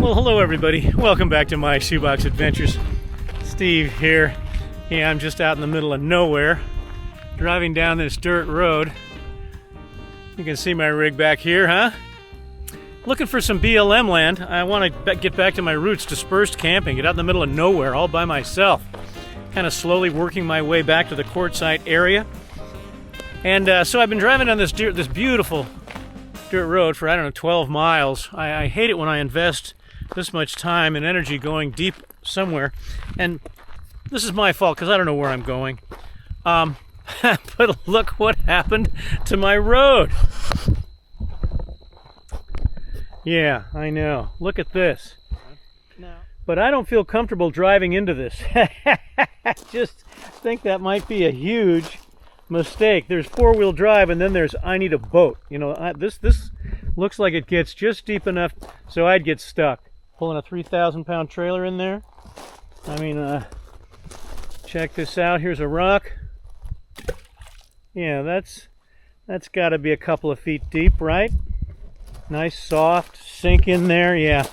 Well, hello everybody. Welcome back to my Shoebox Adventures. Steve here. Yeah, I'm just out in the middle of nowhere, driving down this dirt road. You can see my rig back here, huh? Looking for some BLM land. I want to get back to my roots, dispersed camping, get out in the middle of nowhere all by myself. Kind of slowly working my way back to the quartzsite area. And so I've been driving down this beautiful dirt road for, 12 miles. I hate it when I invest this much time and energy going deep somewhere. And this is my fault because I don't know where I'm going. But look what happened to my road. Yeah, I know. Look at this. No. But I don't feel comfortable driving into this. Just think that might be a huge mistake. There's four-wheel drive, and then there's I need a boat. You know, this looks like it gets just deep enough so I'd get stuck. Pulling a 3,000-pound trailer in there. I mean, check this out. Here's a rock. Yeah, that's got to be a couple of feet deep, right? Nice, soft, sink in there, yeah.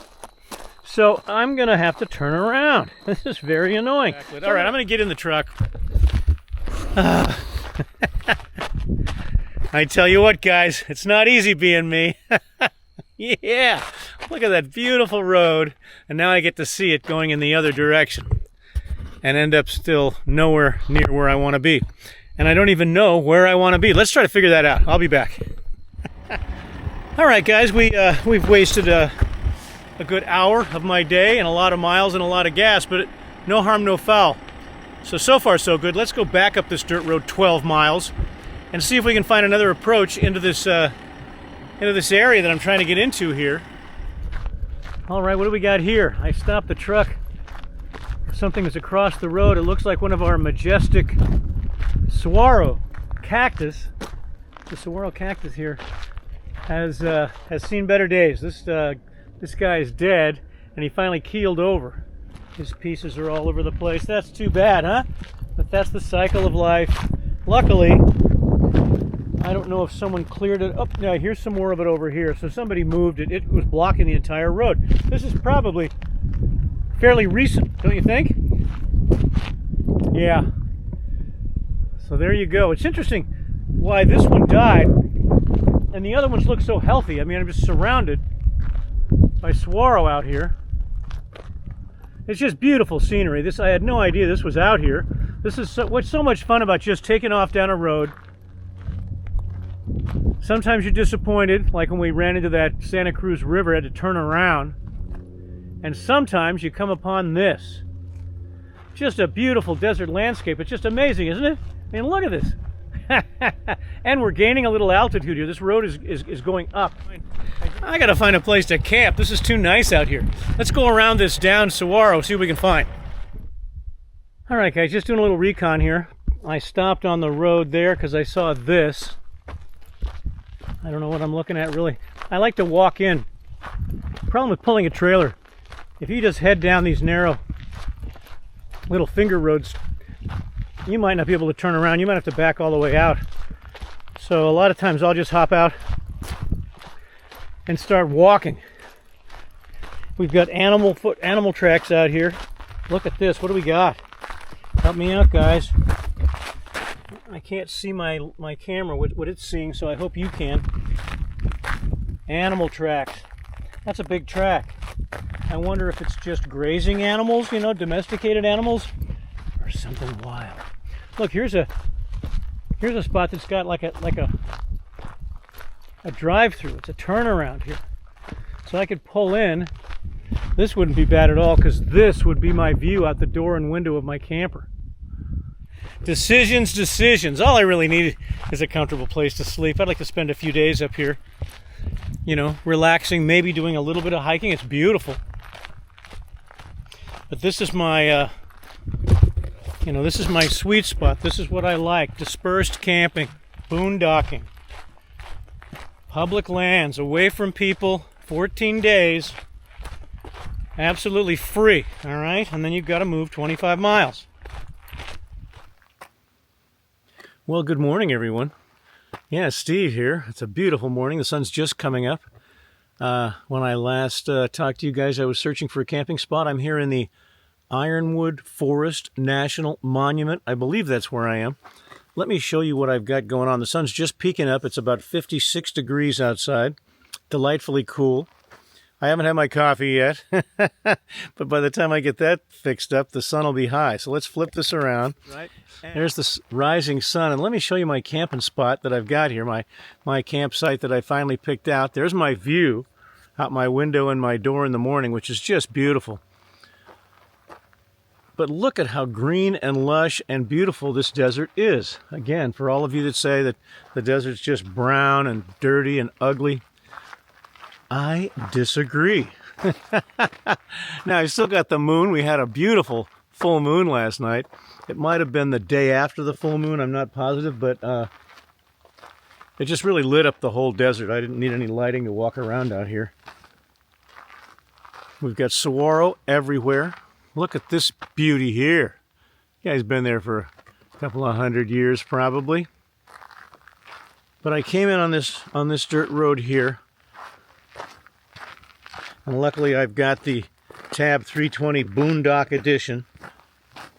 So I'm going to have to turn around. This is very annoying. Exactly. All right, I'm going to get in the truck. I tell you what, guys, it's not easy being me. Yeah, look at that beautiful road. And now I get to see it going in the other direction. And end up still nowhere near where I want to be. And I don't even know where I want to be. Let's try to figure that out. I'll be back. All right, guys, we've wasted a good hour of my day and a lot of miles and a lot of gas, but no harm, no foul. So far, so good. Let's go back up this dirt road 12 miles and see if we can find another approach into this area that I'm trying to get into here. All right, what do we got here? I stopped the truck. Something is across the road. It looks like one of our majestic saguaro cactus. The saguaro cactus here has seen better days. This guy is dead, and he finally keeled over. His pieces are all over the place. That's too bad, huh? But that's the cycle of life. Luckily, I don't know if someone cleared it up. Yeah, here's some more of it over here. So somebody moved it. It was blocking the entire road. This is probably fairly recent, don't you think? Yeah. So there you go. It's interesting why this one died and the other ones look so healthy. I mean, I'm just surrounded by saguaro out here. It's just beautiful scenery. I had no idea this was out here. This is what's so much fun about just taking off down a road. Sometimes you're disappointed, like when we ran into that Santa Cruz River, had to turn around. And sometimes you come upon this. Just a beautiful desert landscape. It's just amazing, isn't it? I mean, look at this. And we're gaining a little altitude here. This road is going up. I gotta find a place to camp. This is too nice out here. Let's go around this down saguaro, see what we can find. All right, guys, just doing a little recon here. I stopped on the road there because I saw this. I don't know what I'm looking at, really. I like to walk in. Problem with pulling a trailer, if you just head down these narrow little finger roads, you might not be able to turn around. You might have to back all the way out. So a lot of times I'll just hop out and start walking. We've got animal tracks out here. Look at this. What do we got? Help me out, guys. I can't see my camera, what it's seeing, so I hope you can. Animal tracks. That's a big track. I wonder if it's just grazing animals, you know, domesticated animals, or something wild. Look, here's a spot that's got like a drive-through. It's a turnaround here. So I could pull in. This wouldn't be bad at all because this would be my view out the door and window of my camper. Decisions. All I really need is a comfortable place to sleep. I'd like to spend a few days up here, you know, relaxing, maybe doing a little bit of hiking. It's beautiful. But this is my, this is my sweet spot. This is what I like. Dispersed camping, boondocking, public lands, away from people, 14 days, absolutely free, all right? And then you've got to move 25 miles. Well, good morning, everyone. Yeah, Steve here. It's a beautiful morning. The sun's just coming up. When I last talked to you guys, I was searching for a camping spot. I'm here in the Ironwood Forest National Monument. I believe that's where I am. Let me show you what I've got going on. The sun's just peeking up. It's about 56 degrees outside. Delightfully cool. I haven't had my coffee yet, but by the time I get that fixed up, the sun will be high. So let's flip this around. Right. There's the rising sun, and let me show you my camping spot that I've got here, my campsite that I finally picked out. There's my view out my window and my door in the morning, which is just beautiful. But look at how green and lush and beautiful this desert is. Again, for all of you that say that the desert's just brown and dirty and ugly, I disagree. Now, I still got the moon. We had a beautiful full moon last night. It might have been the day after the full moon. I'm not positive, but it just really lit up the whole desert. I didn't need any lighting to walk around out here. We've got saguaro everywhere. Look at this beauty here. You guys been there for a couple of 100 years probably. But I came in on this dirt road here. And luckily I've got the Tab 320 Boondock Edition,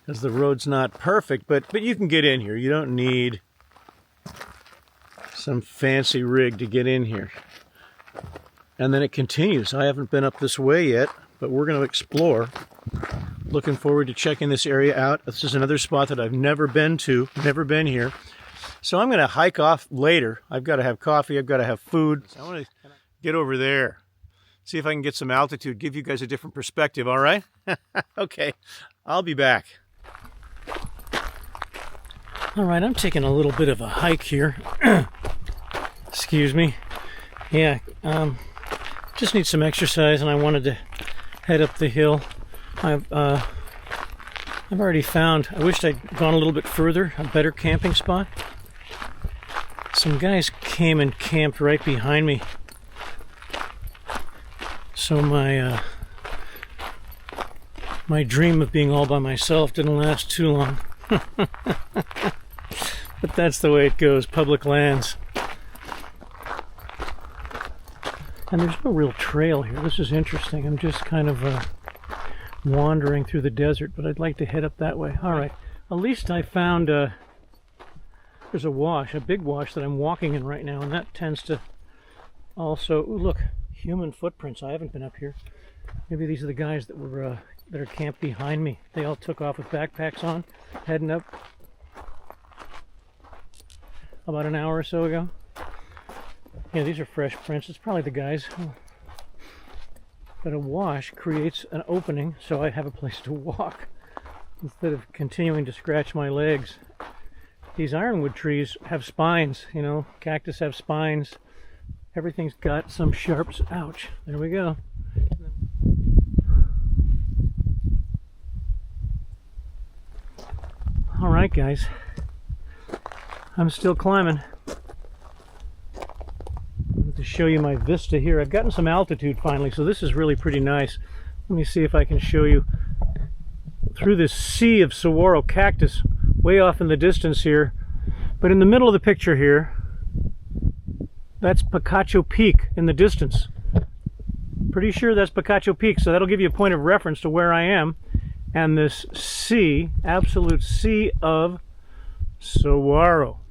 because the road's not perfect, but you can get in here. You don't need some fancy rig to get in here. And then it continues. I haven't been up this way yet, but we're going to explore. Looking forward to checking this area out. This is another spot that I've never been to, never been here. So I'm going to hike off later. I've got to have coffee. I've got to have food. So I want to get over there. See if I can get some altitude, give you guys a different perspective, all right? Okay, I'll be back. All right, I'm taking a little bit of a hike here. Excuse me. Yeah, just need some exercise, and I wanted to head up the hill. I've already found, I wished I'd gone a little bit further, a better camping spot. Some guys came and camped right behind me. So my dream of being all by myself didn't last too long. But that's the way it goes, public lands. And there's no real trail here. This is interesting. I'm just kind of wandering through the desert, but I'd like to head up that way. All right, at least I found there's a wash, a big wash that I'm walking in right now, and that tends to also, ooh, look, human footprints. I haven't been up here. Maybe these are the guys that were that are camped behind me. They all took off with backpacks on, heading up about an hour or so ago. Yeah, these are fresh prints. It's probably the guys. But a wash creates an opening so I have a place to walk instead of continuing to scratch my legs. These ironwood trees have spines, you know, cactus have spines. Everything's got some sharps. Ouch. There we go. All right, guys. I'm still climbing. To show you my vista here. I've gotten some altitude finally, so this is really pretty nice. Let me see if I can show you through this sea of saguaro cactus way off in the distance here. But in the middle of the picture here, that's Picacho Peak in the distance. Pretty sure that's Picacho Peak, so that'll give you a point of reference to where I am. And this sea, absolute sea of saguaro.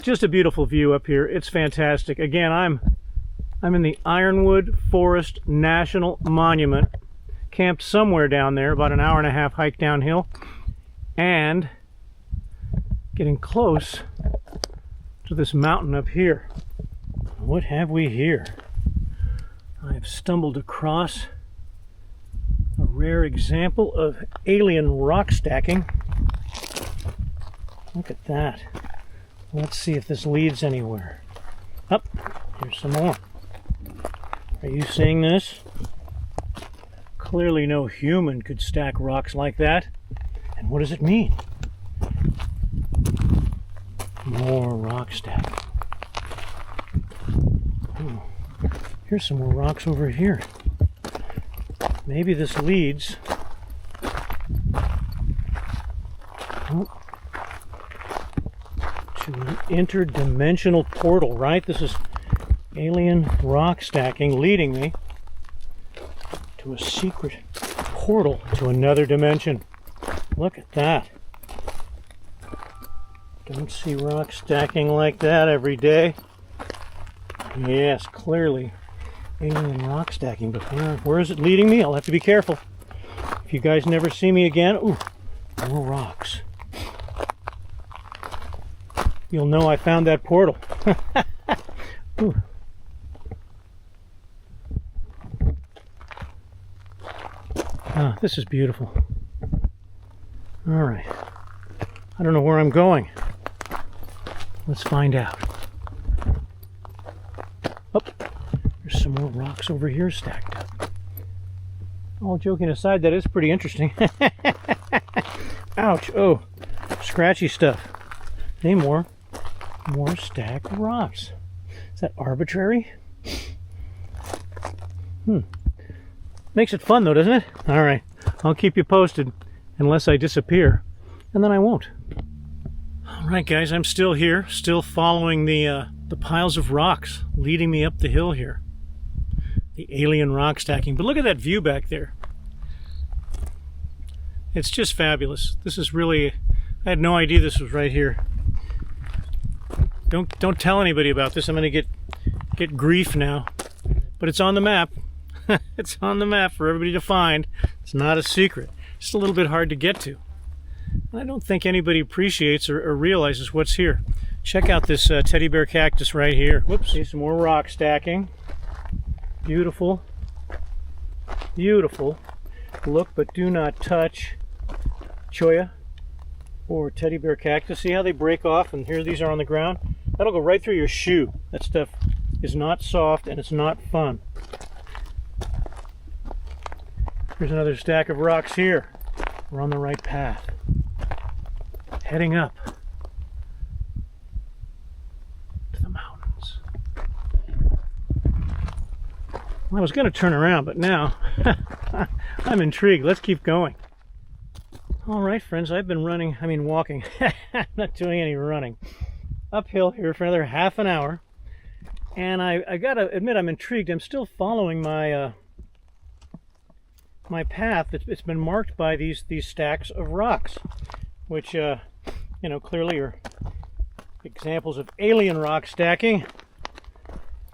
Just a beautiful view up here. It's fantastic. Again, I'm in the Ironwood Forest National Monument, camped somewhere down there, about an hour and a half hike downhill, and getting close to this mountain up here. What have we here? I've stumbled across a rare example of alien rock stacking. Look at that. Let's see if this leads anywhere. Up, here's some more. Are you seeing this? Clearly no human could stack rocks like that. And what does it mean? More rock stacking. Ooh, here's some more rocks over here. Maybe this leads. Oh, to an interdimensional portal, right? This is alien rock stacking leading me to a secret portal to another dimension. Look at that. Don't see rock stacking like that every day. Yes, clearly alien rock stacking, but where is it leading me? I'll have to be careful. If you guys never see me again, ooh, more rocks. You'll know I found that portal. Ooh. Ah, this is beautiful. All right. I don't know where I'm going. Let's find out. Oh, there's some more rocks over here stacked up. All joking aside, that is pretty interesting. Ouch. Oh, scratchy stuff. Any more stacked rocks. Is that arbitrary? Makes it fun though, doesn't it? All right. I'll keep you posted unless I disappear, and then I won't. All right, guys, I'm still here, still following the piles of rocks leading me up the hill here. The alien rock stacking. But look at that view back there. It's just fabulous. This is really, I had no idea this was right here. Don't tell anybody about this. I'm going to get grief now. But it's on the map. It's on the map for everybody to find. It's not a secret. Just a little bit hard to get to. And I don't think anybody appreciates or realizes what's here. Check out this teddy bear cactus right here. Whoops. See some more rock stacking. Beautiful. Beautiful. Look but do not touch. Cholla or teddy bear cactus. See how they break off, and here these are on the ground? That'll go right through your shoe. That stuff is not soft and it's not fun. Here's another stack of rocks here. We're on the right path. Heading up to the mountains. Well, I was going to turn around, but now I'm intrigued. Let's keep going. All right, friends, I've been walking. I'm not doing any running. Uphill here for another half an hour. And I got to admit, I'm intrigued. I'm still following my my path. It's been marked by these stacks of rocks, which clearly are examples of alien rock stacking.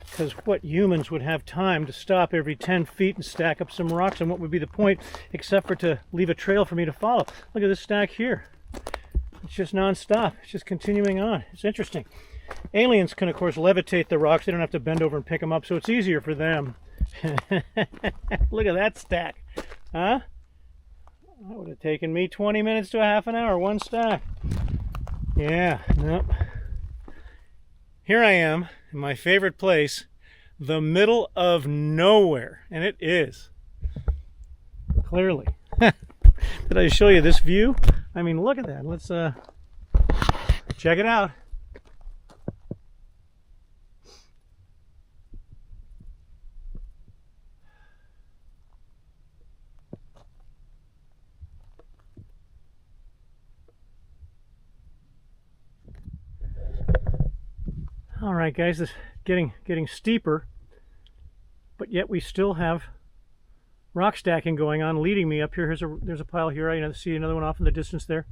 Because what humans would have time to stop every 10 feet and stack up some rocks, and what would be the point except for to leave a trail for me to follow? Look at this stack here. It's just non-stop. It's just continuing on. It's interesting. Aliens can, of course, levitate the rocks. They don't have to bend over and pick them up, so it's easier for them. Look at that stack. Huh? That would have taken me 20 minutes to a half an hour, one stack. Yeah, nope. Here I am in my favorite place, the middle of nowhere, and it is. Clearly. Did I show you this view? I mean, look at that. Let's check it out. All right, guys, this is getting steeper, but yet we still have rock stacking going on, leading me up here. There's a pile here. I see another one off in the distance there.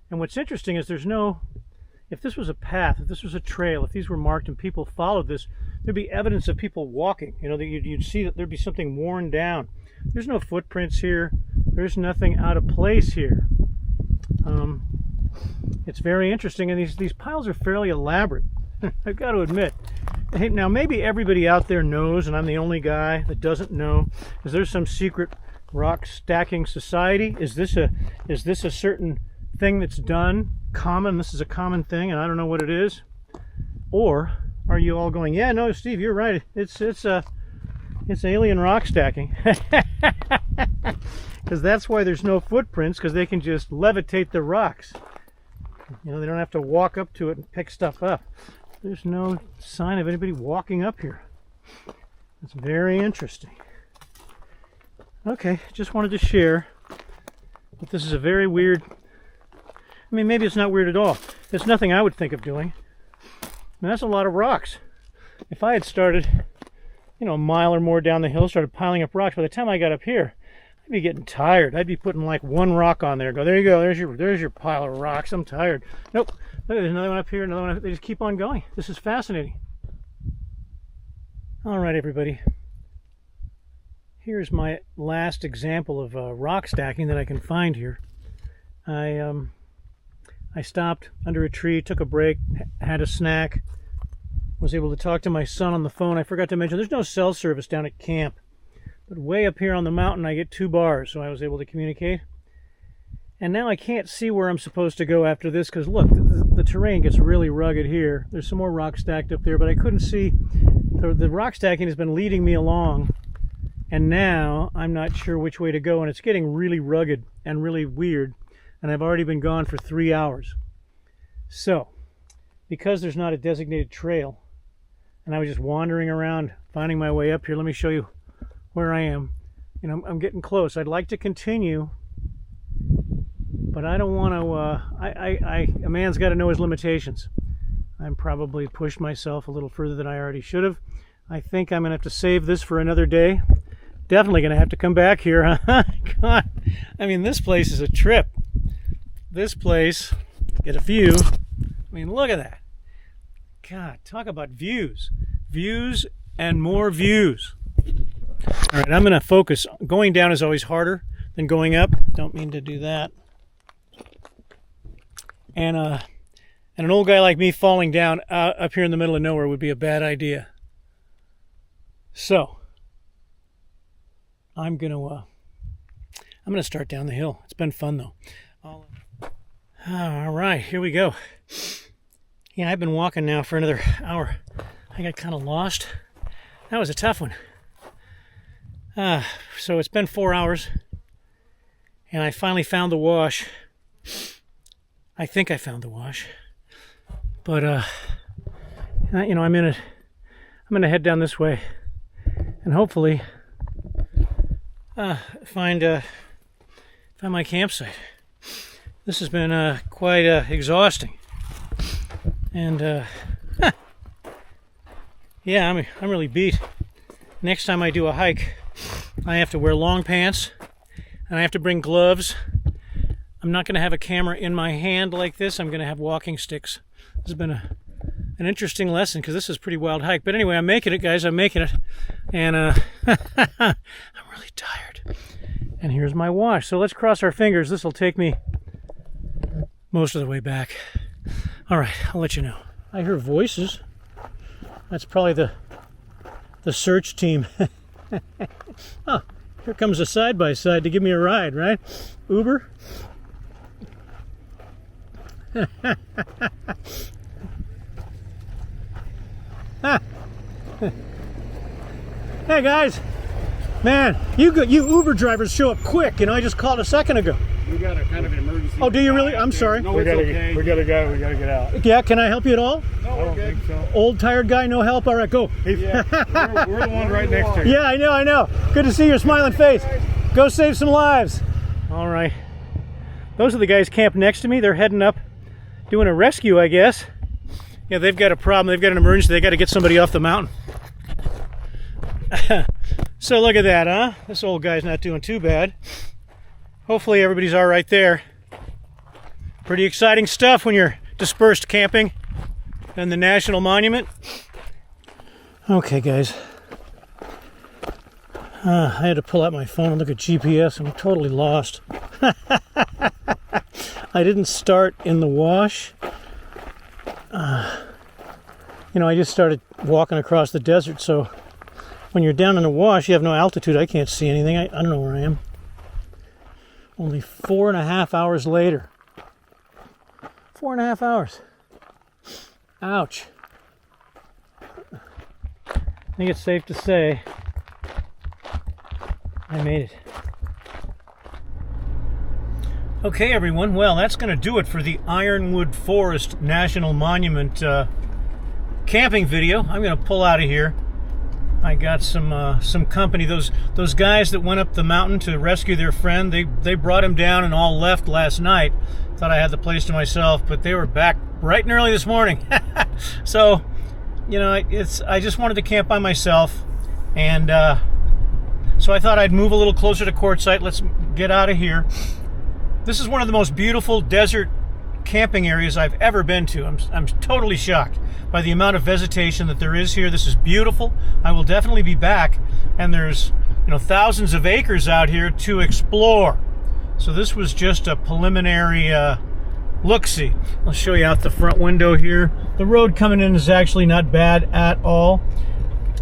And what's interesting is if this was a path, if this was a trail, if these were marked and people followed this, there'd be evidence of people walking. You know, you'd see that there'd be something worn down. There's no footprints here. There's nothing out of place here. It's very interesting, and these piles are fairly elaborate. I've got to admit. Hey, now maybe everybody out there knows, and I'm the only guy that doesn't know. Is there some secret rock stacking society? Is this a certain thing that's done common? This is a common thing, and I don't know what it is. Or are you all going, yeah, no, Steve, you're right. It's alien rock stacking. Because that's why there's no footprints, because they can just levitate the rocks. You know, they don't have to walk up to it and pick stuff up. There's no sign of anybody walking up here. It's very interesting. Okay, just wanted to share that this is a very weird I mean, maybe it's not weird at all. It's nothing I would think of doing. And that's a lot of rocks. If I had started, you know, a mile or more down the hill, started piling up rocks, by the time I got up here, I'd be getting tired. I'd be putting like one rock on there. Go, there you go. There's your pile of rocks. I'm tired. Nope. Look, there's another one up here, another one up. They just keep on going. This is fascinating. All right, everybody. Here's my last example of rock stacking that I can find here. I stopped under a tree, took a break, had a snack, was able to talk to my son on the phone. I forgot to mention there's no cell service down at camp, but way up here on the mountain I get 2 bars, so I was able to communicate. And now I can't see where I'm supposed to go after this because look, the terrain gets really rugged here. There's some more rock stacked up there, but I couldn't see. The rock stacking has been leading me along, and now I'm not sure which way to go, and it's getting really rugged and really weird, and I've already been gone for 3 hours. So, because there's not a designated trail, and I was just wandering around, finding my way up here, let me show you where I am. You know, I'm getting close. I'd like to continue, but I don't want to, a man's got to know his limitations. I'm probably pushed myself a little further than I already should have. I think I'm going to have to save this for another day. Definitely going to have to come back here, huh? God, I mean, this place is a trip. This place, get a view. I mean, look at that. God, talk about views. Views and more views. All right, I'm going to focus. Going down is always harder than going up. Don't mean to do that. And an old guy like me falling down up here in the middle of nowhere would be a bad idea. So, I'm gonna start down the hill. It's been fun though. All right, here we go. Yeah, I've been walking now for another hour. I got kind of lost. That was a tough one. So it's been 4 hours, and I finally found the wash. I think I found the wash, but you know, I'm in it. I'm gonna head down this way, and hopefully find my campsite. This has been quite exhausting, and yeah, I'm really beat. Next time I do a hike, I have to wear long pants, and I have to bring gloves. I'm not going to have a camera in my hand like this. I'm going to have walking sticks. This has been an interesting lesson because this is a pretty wild hike. But anyway, I'm making it, guys. I'm making it, and I'm really tired. And here's my wash. So let's cross our fingers. This will take me most of the way back. All right, I'll let you know. I hear voices. That's probably the search team. Oh, here comes a side-by-side to give me a ride, right? Uber? Hey guys, man, you Uber drivers show up quick. You know, I just called a second ago. We got a kind of an emergency. Oh, do you really? I'm sorry. No, it's okay. We gotta go. We gotta get out. Yeah, can I help you at all? No, I don't think so. Old tired guy, no help. All right, go. Yeah, we're the one right next to you. Yeah, I know. Good to see your smiling face. Go save some lives. All right. Those are the guys camped next to me. They're heading up, doing a rescue, I guess. Yeah, they've got a problem. They've got an emergency. They got to get somebody off the mountain. So look at that, huh? This old guy's not doing too bad. Hopefully everybody's all right there. Pretty exciting stuff when you're dispersed camping in the National Monument. Okay, guys. I had to pull out my phone and look at GPS. I'm totally lost. I didn't start in the wash. You know, I just started walking across the desert, so when you're down in the wash, you have no altitude. I can't see anything. I don't know where I am. Only 4.5 hours later. 4.5 hours. Ouch. I think it's safe to say I made it. Okay, everyone. Well, that's going to do it for the Ironwood Forest National Monument camping video. I'm going to pull out of here. I got some company. Those guys that went up the mountain to rescue their friend, they brought him down and all left last night. Thought I had the place to myself, but they were back bright and early this morning. So, you know, I just wanted to camp by myself, and so I thought I'd move a little closer to Quartzsite. Let's get out of here. This is one of the most beautiful desert camping areas I've ever been to. I'm totally shocked by the amount of vegetation that there is here. This is beautiful. I will definitely be back, and there's, you know, thousands of acres out here to explore. So this was just a preliminary look-see. I'll show you out the front window here. The road coming in is actually not bad at all.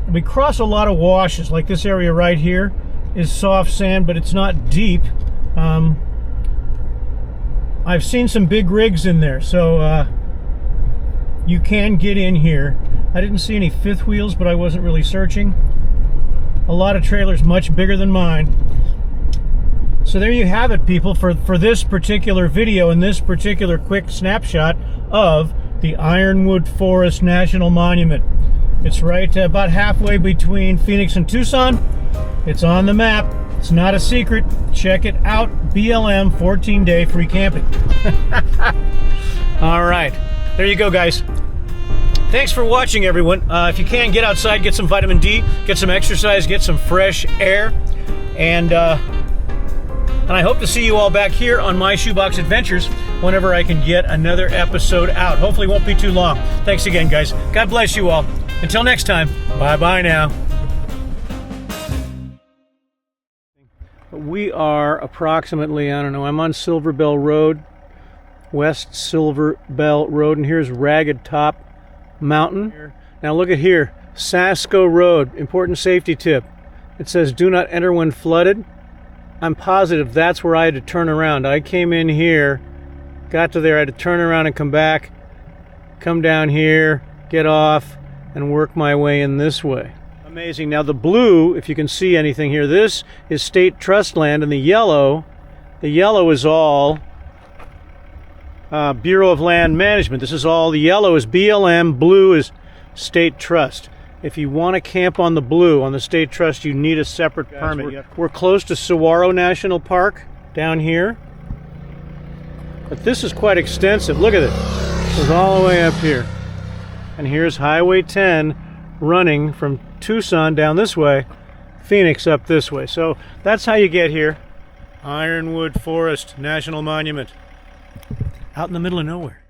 We cross a lot of washes, like this area right here is soft sand, but it's not deep. I've seen some big rigs in there, so you can get in here. I didn't see any fifth wheels, but I wasn't really searching. A lot of trailers much bigger than mine. So there you have it, people, for this particular video and this particular quick snapshot of the Ironwood Forest National Monument. It's right about halfway between Phoenix and Tucson. It's on the map. It's not a secret. Check it out. BLM 14-day free camping. All right. There you go, guys. Thanks for watching, everyone. If you can, get outside, get some vitamin D, get some exercise, get some fresh air. And I hope to see you all back here on my Shoebox Adventures whenever I can get another episode out. Hopefully it won't be too long. Thanks again, guys. God bless you all. Until next time, bye-bye now. We are approximately, I don't know, I'm on Silver Bell Road, West Silver Bell Road, and here's Ragged Top Mountain. Now look at here, Sasko Road, important safety tip. It says do not enter when flooded. I'm positive that's where I had to turn around. I came in here, got to there, I had to turn around and come back, come down here, get off, and work my way in this way. Amazing. Now the blue, if you can see anything here, this is state trust land, and the yellow is all Bureau of Land Management. This is all, the yellow is BLM, blue is state trust. If you want to camp on the blue, on the state trust, you need a separate permit. We're close to Saguaro National Park down here. But this is quite extensive. Look at it. It goes all the way up here. And here's Highway 10 running from Tucson down this way, Phoenix up this way. So that's how you get here. Ironwood Forest National Monument. Out in the middle of nowhere.